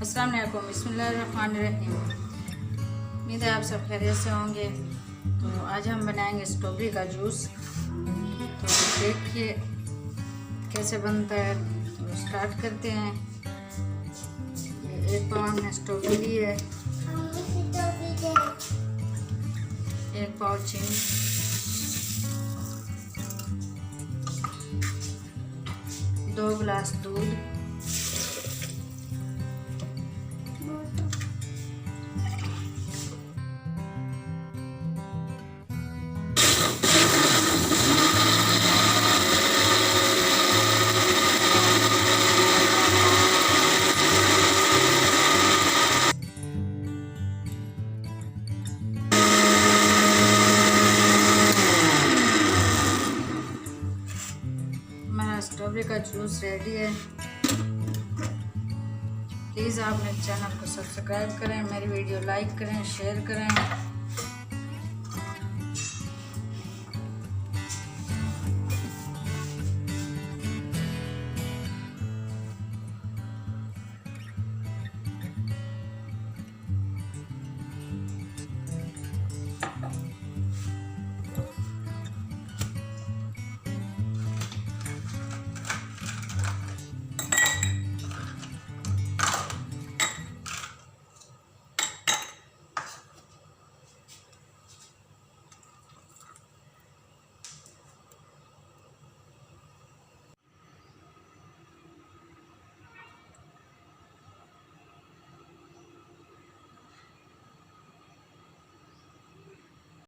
अस्सलाम वालेकुम, बिस्मिल्लाहिर्रहमानिर्रहीम। उम्मीद है आप सब खैरियत से होंगे। तो आज हम बनाएंगे स्ट्रॉबेरी का जूस। तो देखिए कैसे बनता है। तो स्टार्ट करते हैं। एक पाव हमने स्ट्रॉबेरी है, एक पाव चीनी, 2 गिलास दूध, हमारा स्ट्रॉबेरी का जूस रेडी है। प्लीज़ आप मेरे चैनल को सब्सक्राइब करें, मेरी वीडियो लाइक करें, शेयर करें।